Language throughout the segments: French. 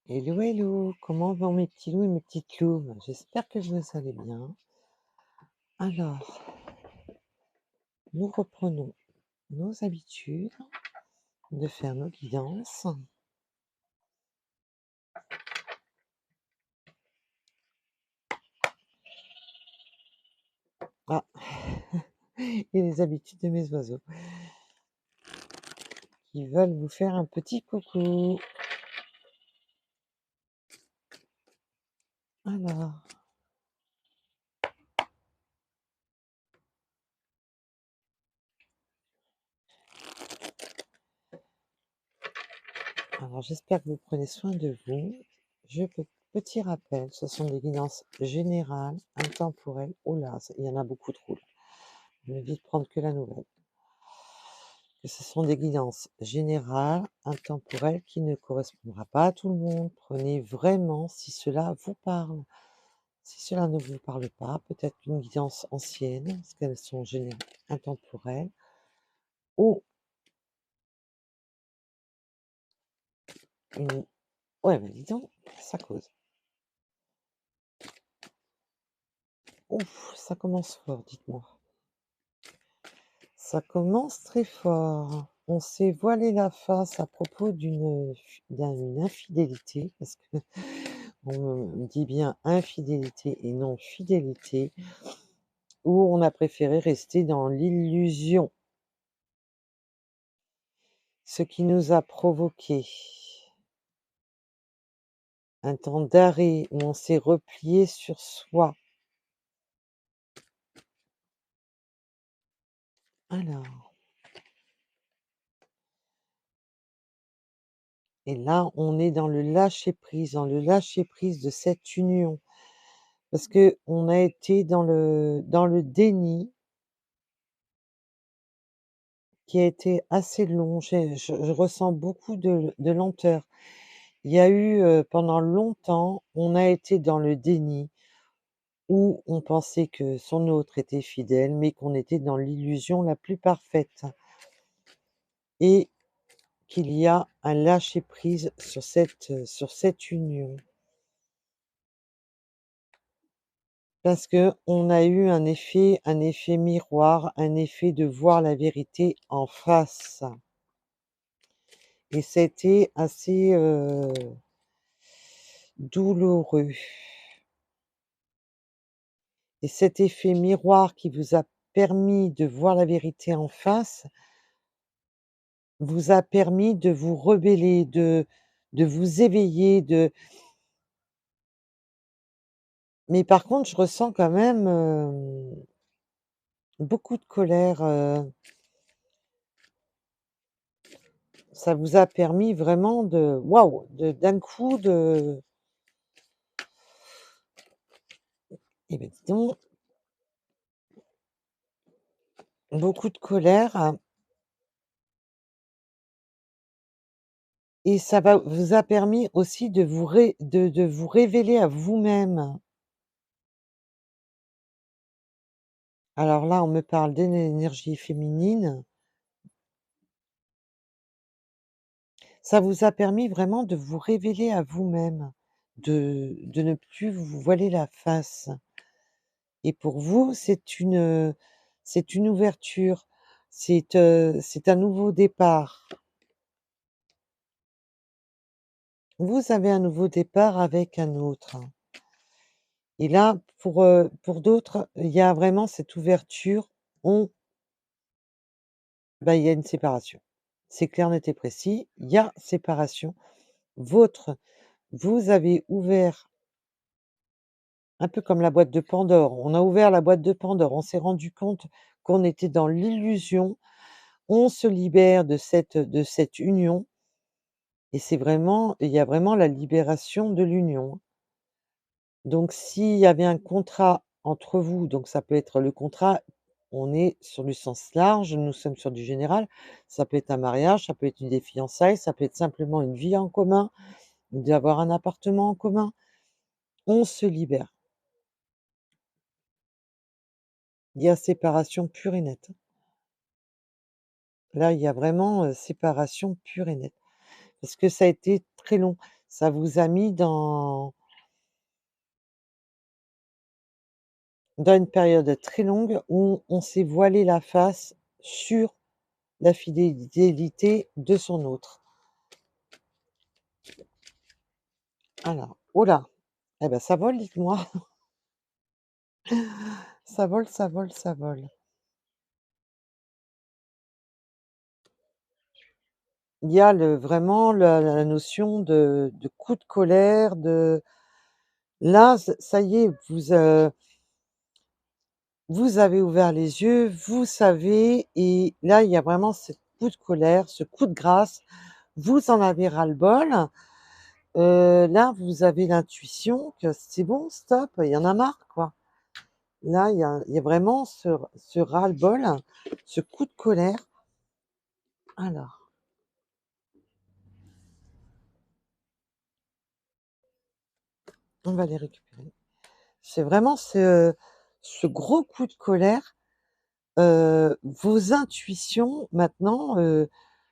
Hello, hello, comment vont mes petits loups et mes petites louves? J'espère que vous allez bien. Alors, nous reprenons nos habitudes de faire nos guidances. Ah, et les habitudes de mes oiseaux qui veulent vous faire un petit coucou. Alors, j'espère que vous prenez soin de vous. Petit rappel, ce sont des guidances générales, intemporelles. Oh là, il y en a beaucoup trop là. Je vais vite prendre que la nouvelle. Que ce sont des guidances générales, intemporelles, qui ne correspondra pas à tout le monde. Prenez vraiment si cela vous parle. Si cela ne vous parle pas, peut-être une guidance ancienne, parce qu'elles sont générales, intemporelles, ou une... Ouais, mais dis donc, ça cause. Ouf, ça commence fort, dites-moi. Ça commence très fort. On s'est voilé la face à propos d'une infidélité, parce que on dit bien infidélité et non fidélité, où on a préféré rester dans l'illusion, ce qui nous a provoqué un temps d'arrêt où on s'est replié sur soi. Alors, et là, on est dans le lâcher prise de cette union, parce que on a été dans le déni qui a été assez long. Je ressens beaucoup de lenteur. Il y a eu, pendant longtemps, on a été dans le déni où on pensait que son autre était fidèle, mais qu'on était dans l'illusion la plus parfaite et qu'il y a un lâcher prise sur cette union. Parce que on a eu un effet miroir, un effet de voir la vérité en face et c'était assez, douloureux et cet effet miroir qui vous a permis de voir la vérité en face, vous a permis de vous rebeller, de vous éveiller, mais par contre, je ressens quand même, beaucoup de colère, ça vous a permis vraiment de waouh, d'un coup de eh beh, dis donc, beaucoup de colère et ça va vous a permis aussi de vous révéler à vous-même. Alors là, on me parle d'énergie féminine. Ça vous a permis vraiment de vous révéler à vous-même, de ne plus vous voiler la face et pour vous, c'est une ouverture, c'est un nouveau départ. Vous avez un nouveau départ avec un autre et là, pour d'autres, il y a vraiment cette ouverture, on il y a une séparation. C'est clair, net et précis, il y a séparation. Votre Vous avez ouvert un peu comme la boîte de Pandore. On a ouvert la boîte de Pandore, on s'est rendu compte qu'on était dans l'illusion, on se libère de cette union et il y a vraiment la libération de l'union. Donc s'il y avait un contrat entre vous, donc ça peut être le contrat, on est sur du sens large, nous sommes sur du général, ça peut être un mariage, ça peut être des fiançailles, ça peut être simplement une vie en commun, d'avoir un appartement en commun. On se libère. Il y a séparation pure et nette. Là, il y a vraiment, séparation pure et nette. Parce que ça a été très long. Ça vous a mis dans une période très longue où on s'est voilé la face sur la fidélité de son autre. Alors, oh là! Eh ben, ça vole, dites-moi. Ça vole, ça vole, ça vole. Il y a vraiment la notion de coup de colère, là, ça y est, vous avez ouvert les yeux, vous savez et là, il y a vraiment ce coup de colère, ce coup de grâce. Vous en avez ras-le-bol. Là, vous avez l'intuition que c'est bon, stop, il y en a marre, quoi. Là, il y a vraiment ce ras-le-bol, ce coup de colère. Alors, on va les récupérer. C'est vraiment ce gros coup de colère, vos intuitions maintenant,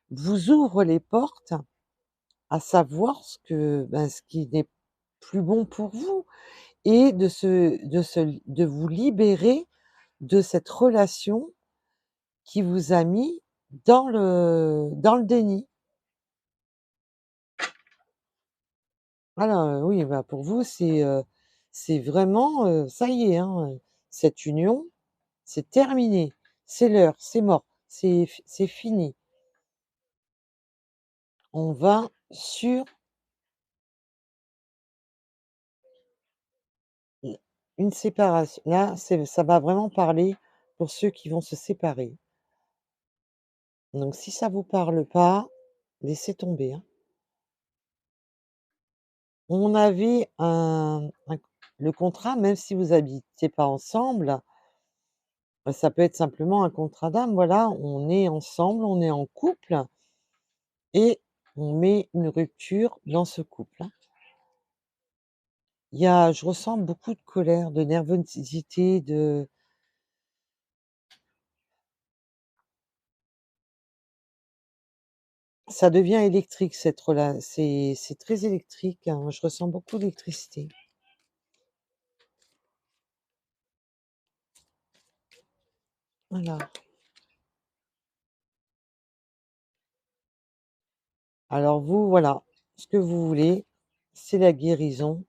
vous ouvrent les portes à savoir ce qui n'est plus bon pour vous et de vous libérer de cette relation qui vous a mis dans le déni. Voilà, oui, bah, pour vous, c'est vraiment, ça y est, hein, cette union, c'est terminé. C'est l'heure, c'est mort, c'est fini. On va sur l une séparation. Là, ça va vraiment parler pour ceux qui vont se séparer. Donc si ça vous parle pas, laissez tomber, hein. On avait le contrat, même si vous habitez pas ensemble, ça peut être simplement un contrat d'âme, voilà, on est ensemble, on est en couple et on met une rupture dans ce couple, hein. Je ressens beaucoup de colère, de nervosité, ça devient électrique c'est très électrique, hein, je ressens beaucoup d'électricité. Voilà. Alors vous, voilà, ce que vous voulez, c'est la guérison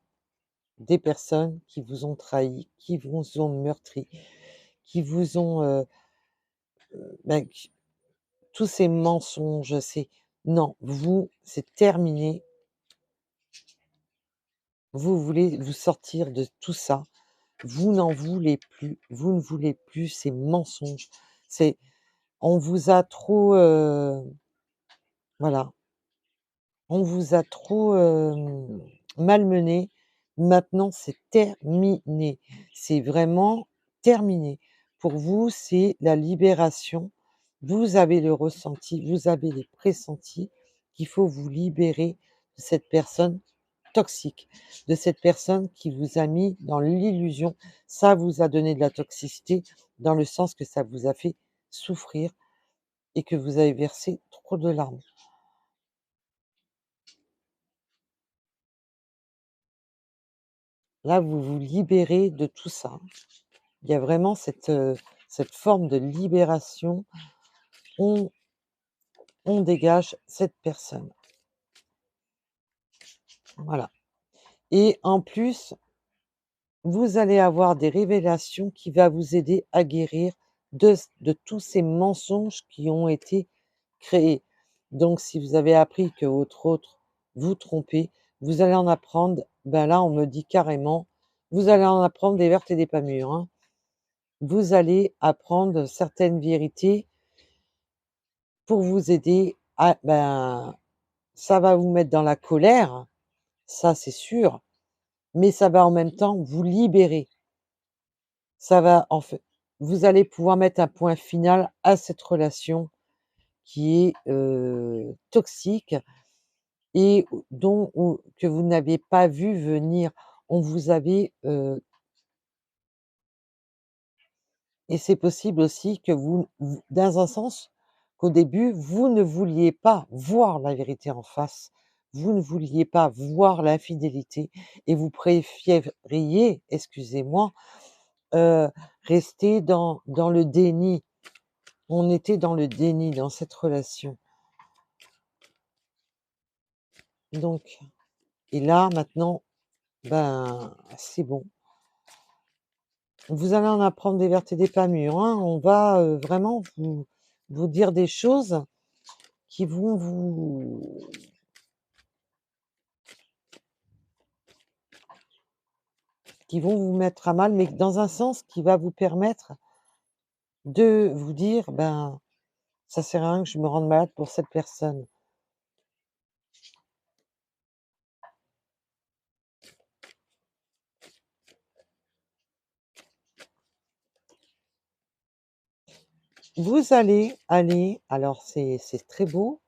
des personnes qui vous ont trahi, qui vous ont meurtri, qui vous ont, qui tous ces mensonges, non, vous, c'est terminé. Vous voulez vous sortir de tout ça. Vous n'en voulez plus. Vous ne voulez plus ces mensonges. C'est on vous a trop, voilà, on vous a trop, malmenés. Maintenant, c'est terminé. C'est vraiment terminé. Pour vous, c'est la libération. Vous avez le ressenti, vous avez les pressentis qu'il faut vous libérer de cette personne toxique, de cette personne qui vous a mis dans l'illusion. Ça vous a donné de la toxicité dans le sens que ça vous a fait souffrir et que vous avez versé trop de larmes. Là, vous vous libérez de tout ça. Il y a vraiment cette forme de libération. On on dégage cette personne. Voilà et en plus, vous allez avoir des révélations qui va vous aider à guérir de tous ces mensonges qui ont été créés. Donc si vous avez appris que votre autre vous trompait, vous allez en apprendre, ben là, on me dit carrément, vous allez en apprendre des vertes et des pas mûres, hein. Vous allez apprendre certaines vérités pour vous aider à ça va vous mettre dans la colère, ça c'est sûr, mais ça va en même temps vous libérer. Ça va en fait vous allez pouvoir mettre un point final à cette relation qui est, toxique et que vous n'avez pas vu venir. On vous avait, et c'est possible aussi que dans un sens, qu'au début, vous ne vouliez pas voir la vérité en face. vous ne vouliez pas voir l'infidélité et vous préfériez, excusez-moi, heu, rester dans le déni. On était dans le déni dans cette relation. Donc et là maintenant, ben, c'est bon. Vous allez en apprendre des vertes et des pas mûres, hein. On va, vraiment vous dire des choses qui vont vous mettre à mal, mais dans un sens qui va vous permettre de vous dire: «Ben, ça sert à rien que je me rende malade pour cette personne». Vous allez aller alors c'est très beau,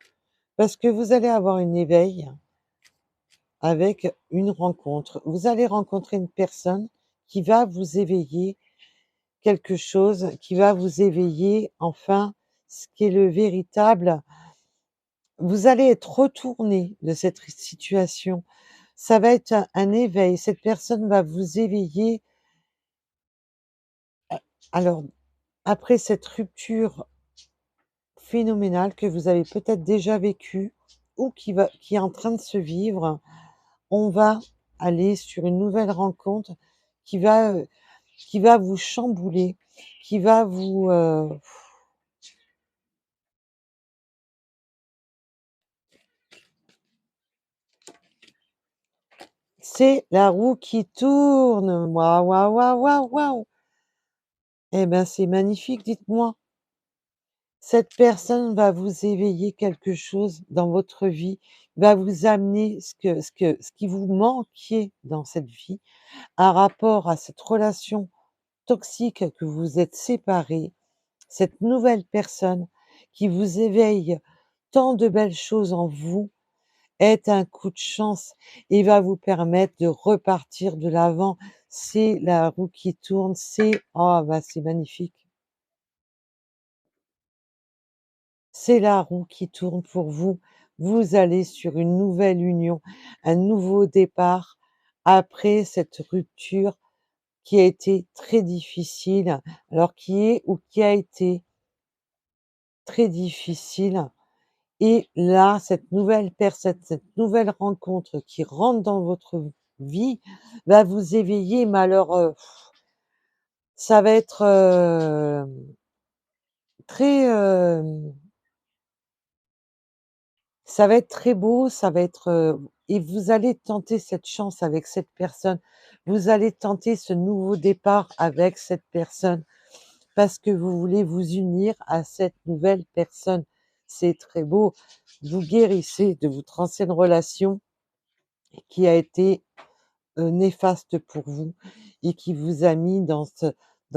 parce que vous allez avoir un éveil avec une rencontre. Vous allez rencontrer une personne qui va vous éveiller quelque chose, qui va vous éveiller enfin ce qui est le véritable. Vous allez être retourné de cette situation. Ça va être un éveil. Cette personne va vous éveiller. Alors, après cette rupture phénoménale que vous avez peut-être déjà vécue ou qui est en train de se vivre, on va aller sur une nouvelle rencontre qui va, heu, qui va vous chambouler, qui va vous, c'est la roue qui tourne. Waouh, waouh, waouh, waouh, waouh! Eh ben, c'est magnifique, dites-moi. Cette personne va vous éveiller quelque chose dans votre vie, va vous amener ce qui vous manquiez dans cette vie, un rapport à cette relation toxique que vous êtes séparés. Cette nouvelle personne qui vous éveille tant de belles choses en vous est un coup de chance et va vous permettre de repartir de l'avant. C'est la roue qui tourne, c'est oh bah, c'est magnifique. C'est la roue qui tourne pour vous. Vous allez sur une nouvelle union, un nouveau départ après cette rupture qui a été très difficile. Alors qui est ou qui a été très difficile. Et là, cette nouvelle personne, cette nouvelle rencontre qui rentre dans votre vie va vous éveiller, mais alors, ça va être, très, ça va être très beau, ça va être, et vous allez tenter cette chance avec cette personne. Vous allez tenter ce nouveau départ avec cette personne parce que vous voulez vous unir à cette nouvelle personne. C'est très beau. Vous guérissez de votre ancienne relation qui a été néfaste pour vous et qui vous a mis dans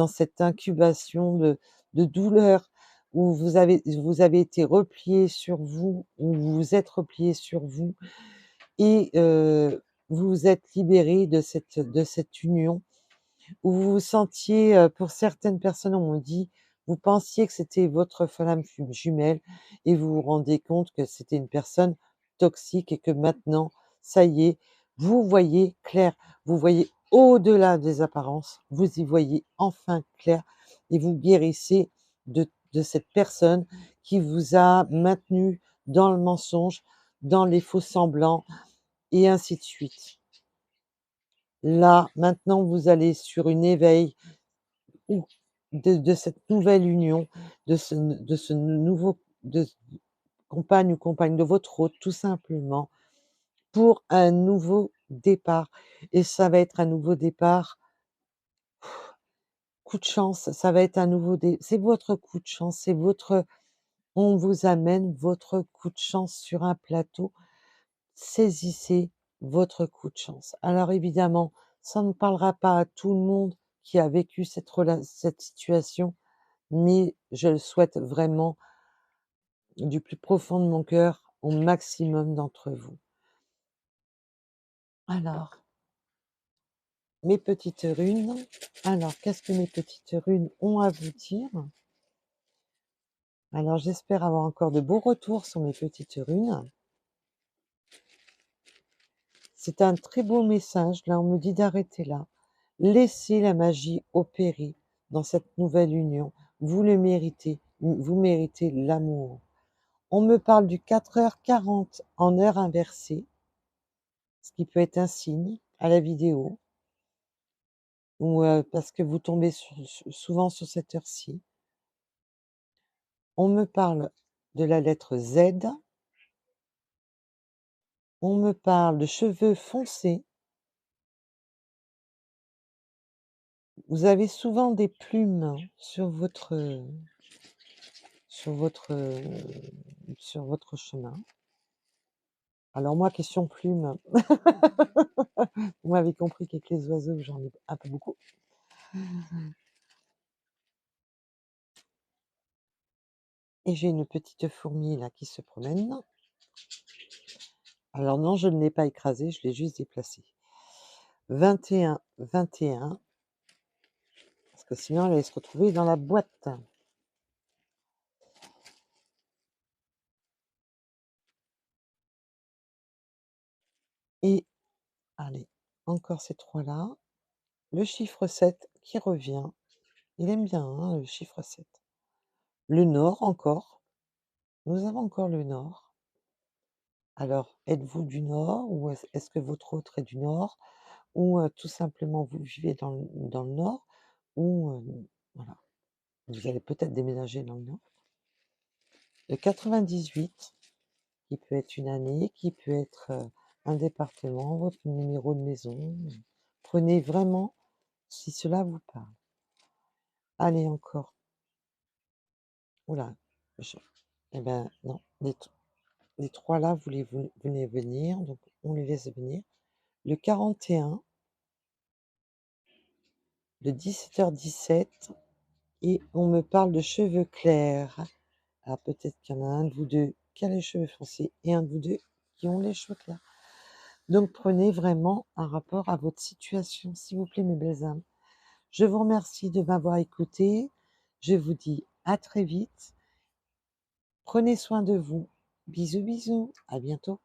cette incubation de douleur où vous avez été replié sur vous, où vous vous êtes replié sur vous et vous vous êtes libéré de cette union où vous vous sentiez, pour certaines personnes, on dit, vous pensiez que c'était votre flamme jumelle et vous vous rendez compte que c'était une personne toxique et que maintenant, ça y est, vous voyez clair, vous voyez au-delà des apparences, vous y voyez enfin clair et vous guérissez de cette personne qui vous a maintenu dans le mensonge, dans les faux semblants et ainsi de suite. Là, maintenant, vous allez sur une éveil ou de cette nouvelle union, de ce nouveau de compagne ou compagne de votre hôte, tout simplement, pour un nouveau départ et ça va être un nouveau départ, coup de chance, ça va être un nouveau dé c'est votre coup de chance, c'est votre on vous amène votre coup de chance sur un plateau. Saisissez votre coup de chance. Alors évidemment, ça ne parlera pas à tout le monde qui a vécu cette situation, mais je le souhaite vraiment du plus profond de mon cœur au maximum d'entre vous. Alors, mes petites runes, alors qu'est-ce que mes petites runes ont à vous dire? Alors j'espère avoir encore de beaux retours sur mes petites runes. C'est un très beau message. Là, on me dit d'arrêter là. Laissez la magie opérer dans cette nouvelle union. Vous le méritez. Vous méritez l'amour. On me parle du 4h40 en heure inversée, ce qui peut être un signe à la vidéo, ou parce que vous tombez souvent sur cette heure-ci. On me parle de la lettre Z. On me parle de cheveux foncés. Vous avez souvent des plumes sur votre, sur votre chemin. Alors moi, question plumes, vous m'avez compris qu'avec les oiseaux, j'en ai un peu beaucoup. Et j'ai une petite fourmi là qui se promène. Alors non, je ne l'ai pas écrasée, je l'ai juste déplacée. 21, 21, parce que sinon elle allait se retrouver dans la boîte. Et allez, encore ces trois-là. Le chiffre 7 qui revient. Il aime bien hein, le chiffre 7. Le nord encore. Nous avons encore le nord. Alors, êtes-vous du nord ou est-ce que votre autre est du nord ou tout simplement vous vivez dans le nord ou voilà, vous allez peut-être déménager dans le nord. Le 98 qui peut être une année, qui peut être, un département, votre numéro de maison. Prenez vraiment si cela vous parle. Allez encore. Ouh là, eh ben non, les 3 là, vous les venez venir, donc on les laisse venir. Le 41, le 17h17 et on me parle de cheveux clairs. Alors peut-être qu'il y en a un de vous 2 qui a les cheveux foncés et un de vous 2 qui ont les cheveux clairs. Donc prenez vraiment un rapport à votre situation, s'il vous plaît mes belles âmes. Je vous remercie de m'avoir écouté. Je vous dis à très vite. Prenez soin de vous. Bisous, bisous. À bientôt.